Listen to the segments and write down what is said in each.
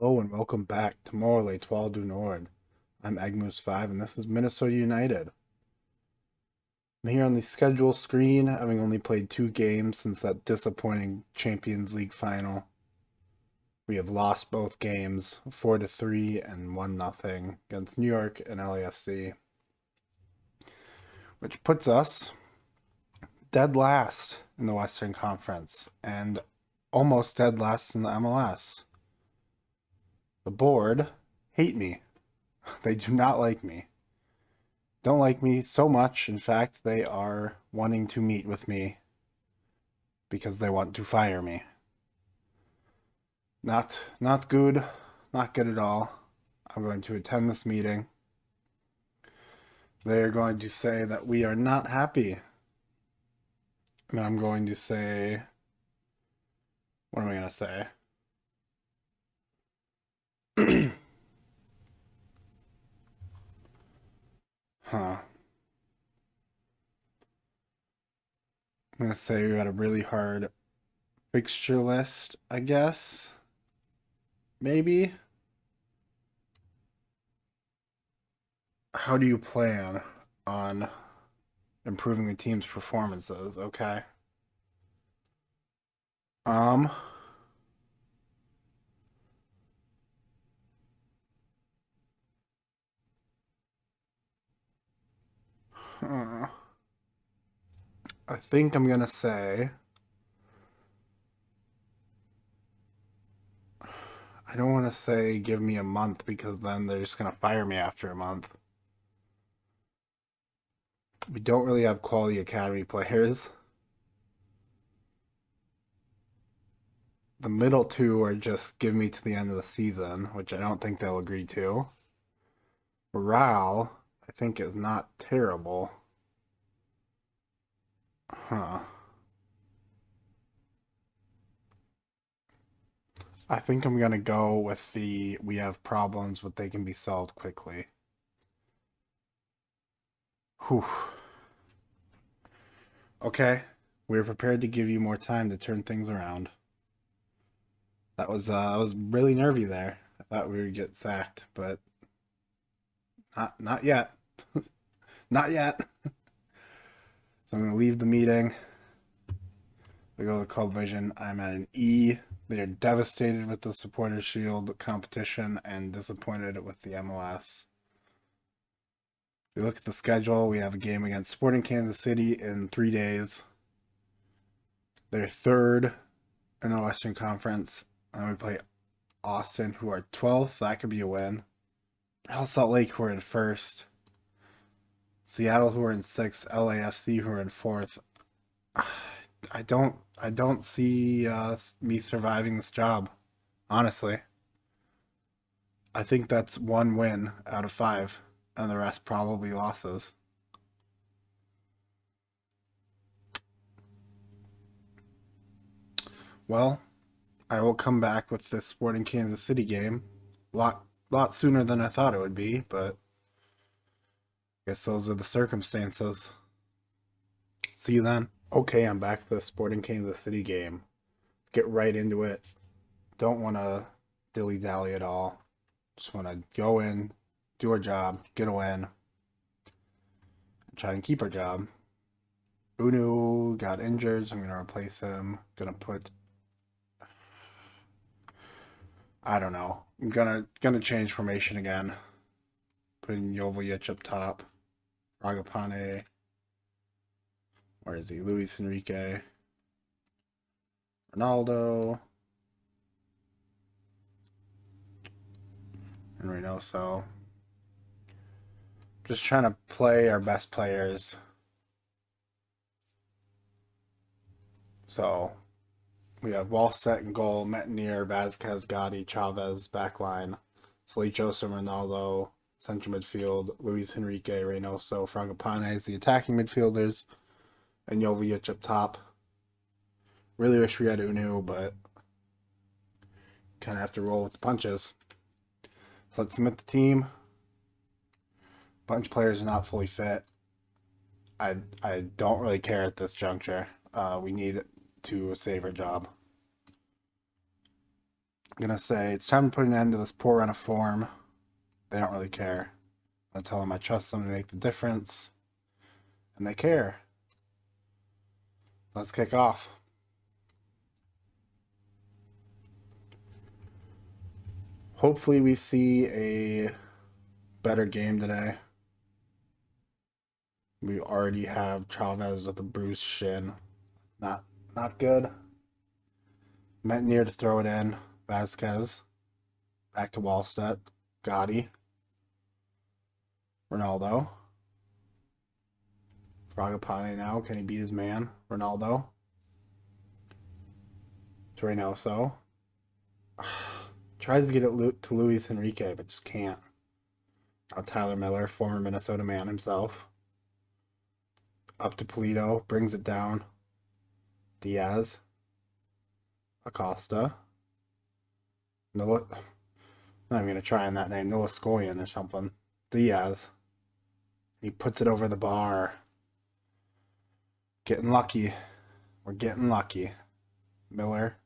Hello and welcome back to More L'Etoile du Nord. I'm Agmoose5 and this is Minnesota United. I'm here on the schedule screen, having only played 2 games since that disappointing Champions League final. We have lost both games, 4-3 and 1-0 against New York and LAFC, which puts us dead last in the Western Conference and almost dead last in the MLS. The board hate me. They do not like me. Don't like me so much. In fact, they are wanting to meet with me because they want to fire me. Not good. Not good at all. I'm going to attend this meeting. They're going to say that we are not happy. And I'm going to say, what am I going to say? Huh. I'm going to say we got a really hard fixture list, I guess. Maybe. How do you plan on improving the team's performances? Okay. Um, huh. I think I'm gonna say I don't want to say give me a month because then they're just gonna fire me after a month. We don't really have quality academy players. The middle two are just give me to the end of the season, which I don't think they'll agree to. Morale, I think, is not terrible. Huh. I think I'm gonna go with the we have problems, but they can be solved quickly. Whew. Okay. We're prepared to give you more time to turn things around. That was I was really nervy there. I thought we would get sacked, but not yet. Not yet. So I'm gonna leave the meeting. We go to Club Vision. I'm at an E. They are devastated with the Supporters Shield competition and disappointed with the MLS. We look at the schedule. We have a game against Sporting Kansas City in 3 days. They're third in the Western Conference. And we play Austin, who are 12th. That could be a win. Real Salt Lake, who are in first. Seattle, who are in sixth. LAFC, who are in fourth. I don't see me surviving this job. Honestly, I think that's one win out of 5, and the rest probably losses. Well, I will come back with this Sporting Kansas City game, lot sooner than I thought it would be, but I guess those are the circumstances. See you then. Okay, I'm back for the Sporting Kansas City game. Let's get right into it. Don't want to dilly dally at all. Just want to go in, do our job, get a win, and try and keep our job. Unu got injured, so I'm gonna replace him. Gonna put I don't know. I'm gonna change formation again. Putting Jovic up top. Ragapane. Where is he? Luis Enrique. Ronaldo. And Reynoso. Just trying to play our best players. So we have Wallstedt in goal, Metanier, Vasquez, Gotti, Chavez, backline, Solichosa, Ronaldo, central midfield, Luis Enrique, Reynoso, Frangipane as the attacking midfielders, and Jovic up top. Really wish we had Unu, but kind of have to roll with the punches. So let's submit the team. Bunch of players are not fully fit. I don't really care at this juncture. We need to save our job. gonna say it's time to put an end to this poor run of form. They don't really care. I tell them I trust them to make the difference, and they care. Let's kick off. Hopefully we see a better game today. We already have Chavez with a bruised shin. Not good. Metnier to throw it in. Vasquez. Back to Wallstedt. Gotti. Ronaldo. Fragapane now. Can he beat his man? Ronaldo. To Reynoso. Tries to get it to Luis Enrique, but just can't. Now Tyler Miller, former Minnesota man himself. Up to Polito. Brings it down. Diaz. Acosta. Nola. I'm not even going to try on that name. Nolascoyan or something. Diaz. He puts it over the bar. Getting lucky. We're getting lucky. Miller.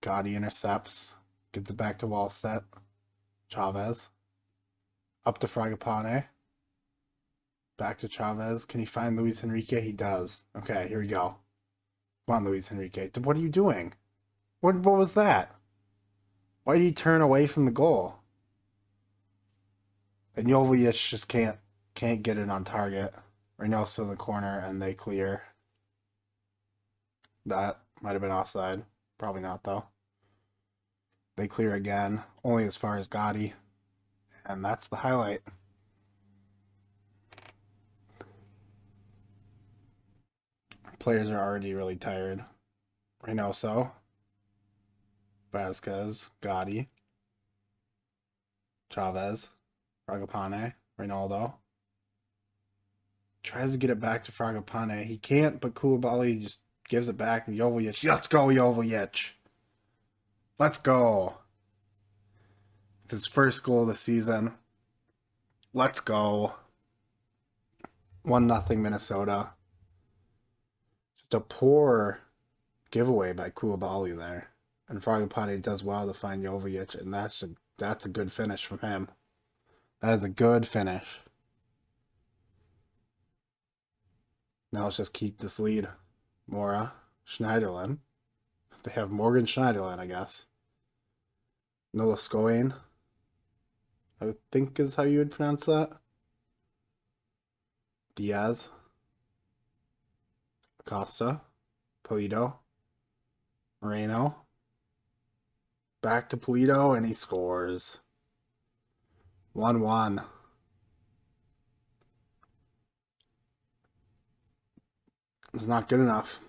Gotti intercepts. Gets it back to Wallstedt. Chavez. Up to Fragapane. Back to Chavez. Can he find Luis Enrique? He does. Okay, here we go. Come on, Luis Enrique. What are you doing? What was that? Why did he turn away from the goal? And Jovic just can't get it on target. Reynoso in the corner, and they clear. That might have been offside. Probably not, though. They clear again, only as far as Gotti. And that's the highlight. Players are already really tired. Reynoso. Vasquez. Gotti. Chavez. Fragapane. Ronaldo. Tries to get it back to Fragapane. He can't, but Koulibaly just gives it back. And Jovic. Let's go, Jovic. Let's go. It's his first goal of the season. Let's go. 1-0 Minnesota. Just a poor giveaway by Koulibaly there. And Fragapane does well to find Jovic, and that's a good finish from him. That is a good finish. Now let's just keep this lead. Mora, Schneiderlin. They have Morgan Schneiderlin, I guess. Nolascoyan, I would think is how you would pronounce that. Diaz. Acosta. Polito. Moreno. Back to Polito, and he scores. 1-1. It's not good enough.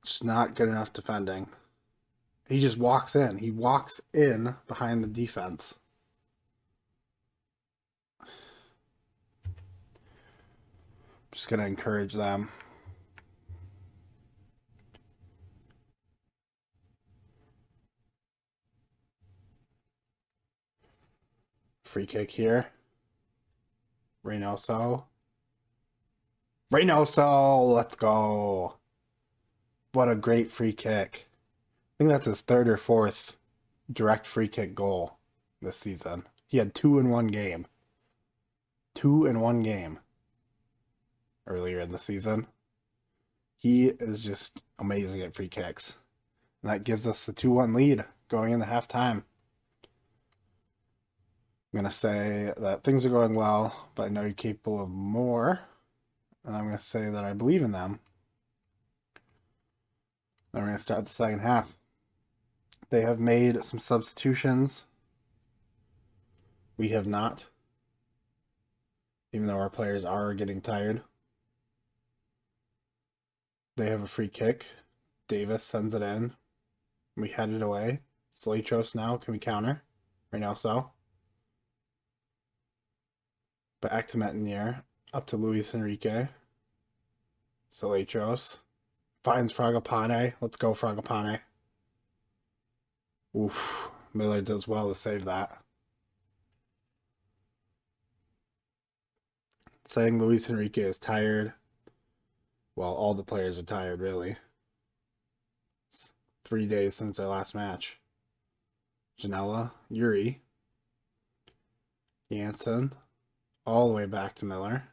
It's not good enough defending. He just walks in. He walks in behind the defense. Just going to encourage them. Free kick here. Reynoso. Let's go. What a great free kick. I think that's his third or fourth direct free kick goal this season. He had 2 in one game. 2 in one game earlier in the season. He is just amazing at free kicks. And that gives us the 2-1 lead going into halftime. I'm going to say that things are going well, but I know you're capable of more. And I'm going to say that I believe in them. Then we're going to start the second half. They have made some substitutions. We have not. Even though our players are getting tired. They have a free kick. Davis sends it in. We head it away. Slatros now. Can we counter? Reynoso. Back to Metnier. Up to Luis Enrique. Slatros. Finds Fragapane. Let's go, Fragapane. Oof. Miller does well to save that. Saying Luis Enrique is tired. Well, all the players are tired, really. It's 3 days since our last match. Janela, Yuri, Jansen, all the way back to Miller.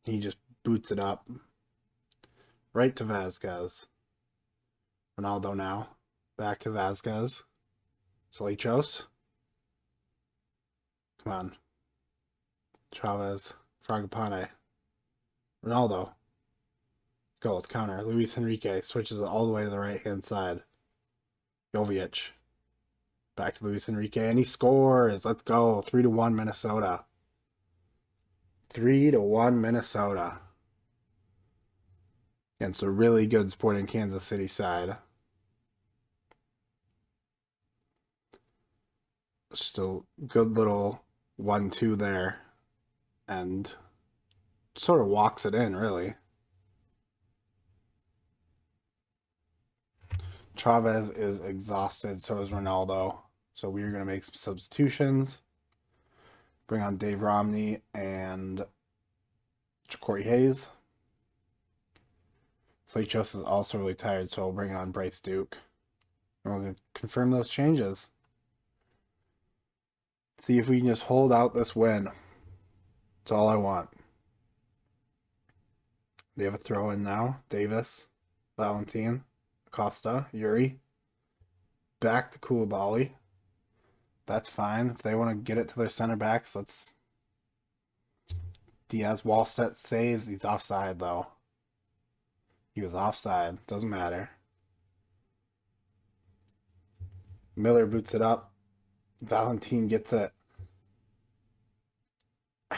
He just boots it up. Right to Vasquez. Ronaldo now. Back to Vasquez. Salichos. Come on. Chavez. Fragapane. Ronaldo. Let's go. Let's counter. Luis Enrique switches it all the way to the right-hand side. Jovic. Back to Luis Enrique, and he scores. Let's go. 3-1 Minnesota. 3-1 Minnesota. Against a really good Sporting Kansas City side. Still good little 1-2 there. And sort of walks it in, really. Chavez is exhausted, so is Ronaldo. So we're going to make some substitutions. Bring on Dave Romney and Corey Hayes. Sleichos is also really tired, so I'll bring on Bryce Duke. And we're going to confirm those changes. See if we can just hold out this win. That's all I want. They have a throw in now. Davis, Valentin, Costa, Yuri. Back to Koulibaly. That's fine. If they want to get it to their center backs, let's... Diaz Wallstedt saves. He's offside, though. He was offside. Doesn't matter. Miller boots it up. Valentin gets it.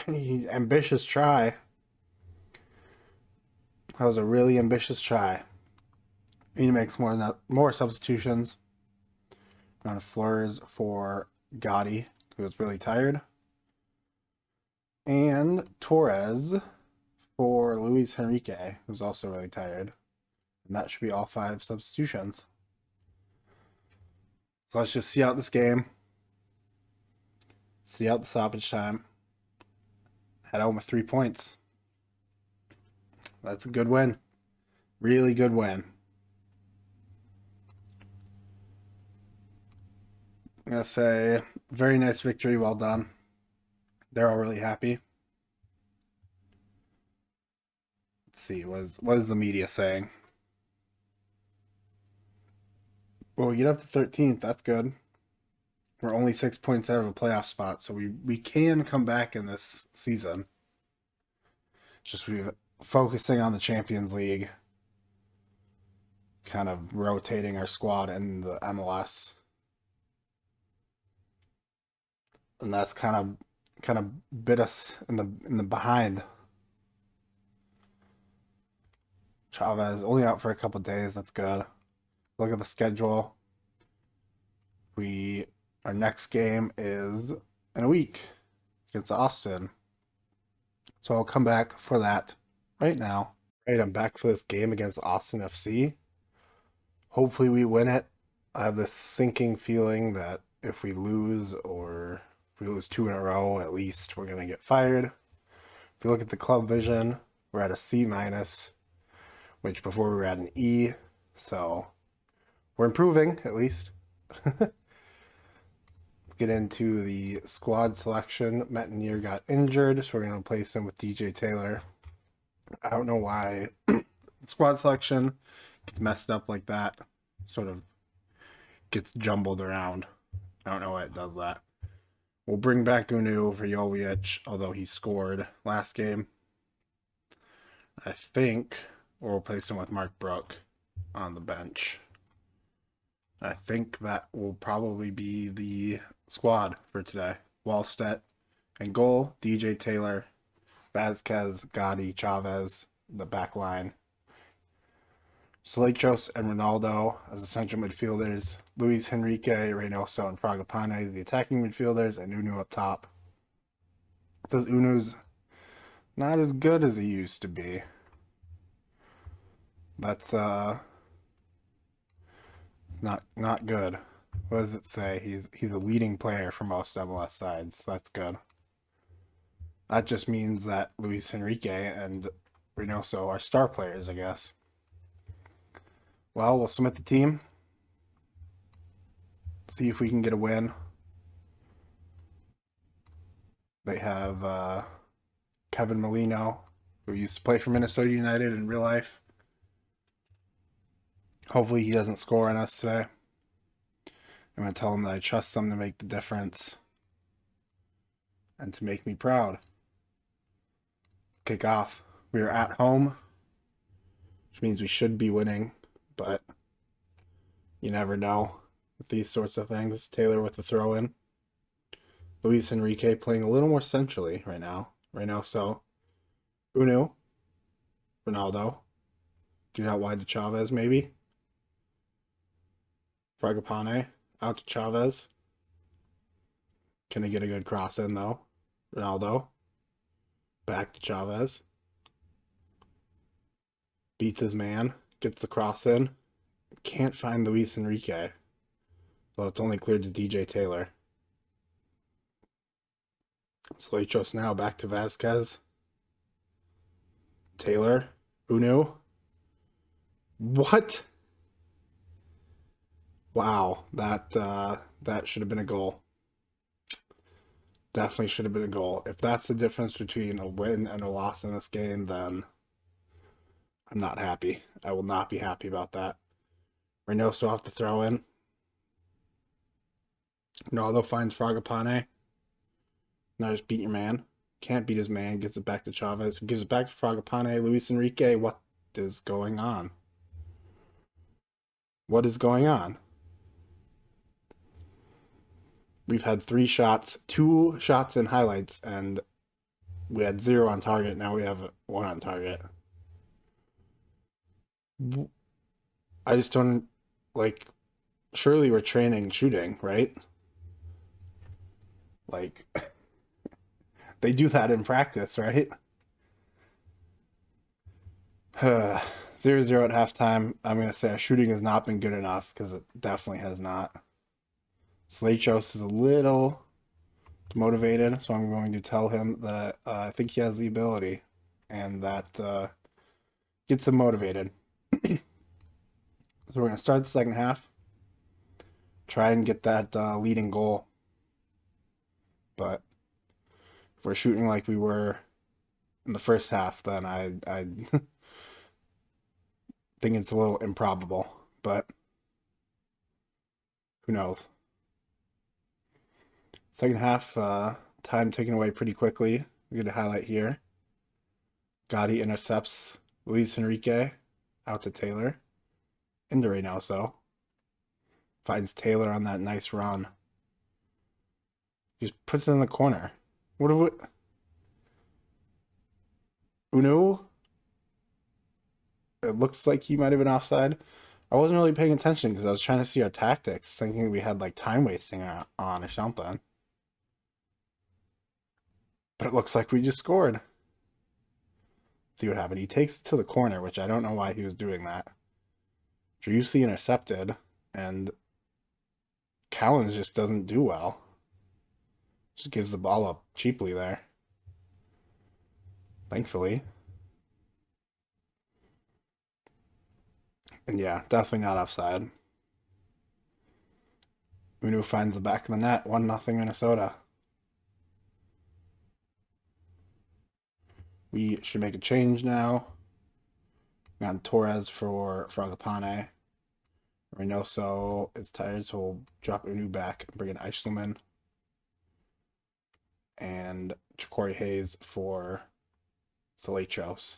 Ambitious try. That was a really ambitious try. He makes more substitutions. On Flores for Gotti, who was really tired. And Torres for Luis Enrique, who's also really tired. And that should be all 5 substitutions. So let's just see out this game. See out the stoppage time. Head home with 3 points. That's a good win. Really good win. I'm going to say, very nice victory, well done. They're all really happy. Let's see, what is the media saying? Well, we get up to 13th, that's good. We're only 6 points out of a playoff spot, so we can come back in this season. Just we're focusing on the Champions League, kind of rotating our squad in the MLS. And that's kind of bit us in the behind. Chavez only out for a couple days. That's good. Look at the schedule. Our next game is in a week against Austin. So I'll come back for that right now. Right, I'm back for this game against Austin FC. Hopefully we win it. I have this sinking feeling that if we lose, or if we lose 2 in a row, at least we're going to get fired. If you look at the club vision, we're at a C-, which before we were at an E. So we're improving, at least. Let's get into the squad selection. Metanier got injured, so we're going to replace him with DJ Taylor. I don't know why squad selection gets messed up like that. Sort of gets jumbled around. I don't know why it does that. We'll bring back Unu for Jovic, although he scored last game. I think we'll replace him with Mark Brook on the bench. I think that will probably be the squad for today. Wallstedt and goal, DJ Taylor, Vasquez, Gotti, Chavez, the back line. Salichos and Ronaldo as the central midfielders. Luis Enrique, Reynoso, and Fragapane, the attacking midfielders, and Unu up top. Because Unu's not as good as he used to be. That's not good. What does it say? He's a leading player for most MLS sides. So that's good. That just means that Luis Enrique and Reynoso, our star players, I guess. Well, we'll submit the team. See if we can get a win. They have Kevin Molino, who used to play for Minnesota United in real life. Hopefully he doesn't score on us today. I'm going to tell him that I trust them to make the difference and to make me proud. Kick off. We are at home, which means we should be winning, but you never know with these sorts of things. Taylor with the throw-in. Luis Enrique playing a little more centrally right now. So Unu, Ronaldo. Get out wide to Chavez, maybe. Fragapane out to Chavez. Can he get a good cross in, though? Ronaldo. Back to Chavez. Beats his man. Gets the cross in. Can't find Luis Enrique. Well, it's only cleared to DJ Taylor. Sleichos now back to Vasquez. Taylor. Unu. What? Wow, that should have been a goal. Definitely should have been a goal. If that's the difference between a win and a loss in this game, then I'm not happy. I will not be happy about that. Reynoso off the throw in. Ronaldo finds Fragapane. Now just beat your man. Can't beat his man. Gets it back to Chavez. Who gives it back to Fragapane. Luis Enrique. What is going on? What is going on? We've had 3 shots, 2 shots in highlights, and we had 0 on target. Now we have 1 on target. I just don't, like, surely we're training shooting, right? Like, they do that in practice, right? 0-0 at halftime. I'm going to say our shooting has not been good enough, because it definitely has not. Sleichos is a little motivated, so I'm going to tell him that I think he has the ability, and that gets him motivated. So we're going to start the second half, try and get that leading goal. But if we're shooting like we were in the first half, then I think it's a little improbable, but who knows? Second half, time taken away pretty quickly. We get a highlight here. Gotti intercepts Luis Enrique out to Taylor. Into Reynoso. Finds Taylor on that nice run. Just puts it in the corner. What? Unu? It looks like he might have been offside. I wasn't really paying attention because I was trying to see our tactics, thinking we had like time wasting on or something. But it looks like we just scored. Let's see what happened. He takes it to the corner, which I don't know why he was doing that. Driussi intercepted, and Callens just doesn't do well. Just gives the ball up cheaply there. Thankfully. And yeah, definitely not offside. Unu finds the back of the net. 1-0 Minnesota. We should make a change now. Got Torres for Fragapane. Reynoso is tired, so we'll drop Unu back and bring in Eichelman. And Corey Hayes for Sleichos.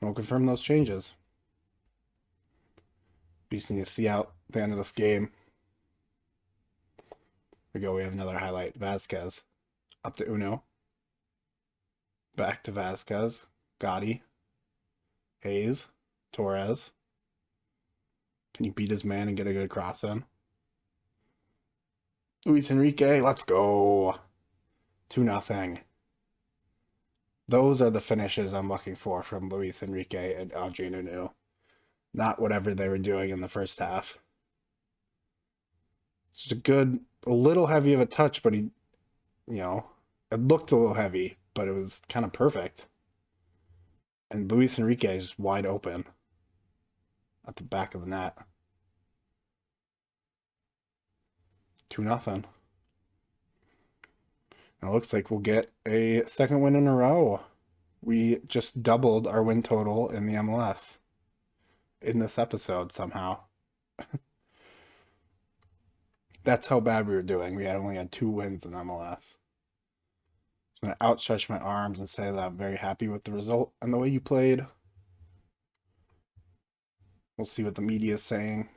And we'll confirm those changes. We just need to see out the end of this game. Here we go. We have another highlight. Vasquez. Up to Unu. Back to Vasquez. Gotti. Hayes. Torres. Can he beat his man and get a good cross in? Luis Enrique. Let's go. 2-0. Those are the finishes I'm looking for from Luis Enrique and Adrien Unu. Not whatever they were doing in the first half. It's just a little heavy of a touch, but he, it looked a little heavy, but it was kind of perfect. And Luis Enrique is wide open at the back of the net. 2-0. And it looks like we'll get a second win in a row. We just doubled our win total in the MLS in this episode somehow. That's how bad we were doing. We had only had 2 wins in MLS. I'm going to outstretch my arms and say that I'm very happy with the result and the way you played. We'll see what the media is saying.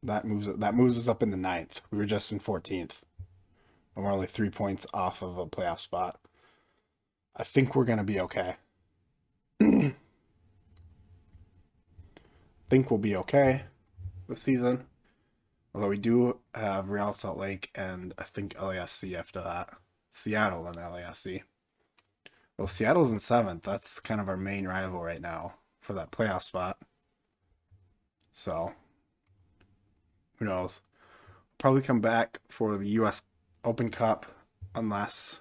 That moves us up in the 9th. We were just in 14th. And we're only 3 points off of a playoff spot. I think we're going to be okay. Think we'll be okay this season. Although we do have Real Salt Lake and I think LAFC after that. Seattle and LAFC. Well, Seattle's in 7th. That's kind of our main rival right now for that playoff spot. So, who knows? Probably come back for the U.S. Open Cup unless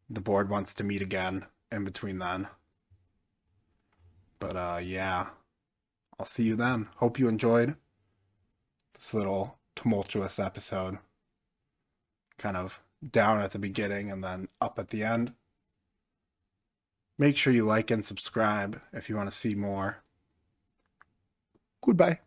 the board wants to meet again in between then. But yeah, I'll see you then. Hope you enjoyed this little tumultuous episode. Kind of down at the beginning and then up at the end. Make sure you like and subscribe if you want to see more. Goodbye.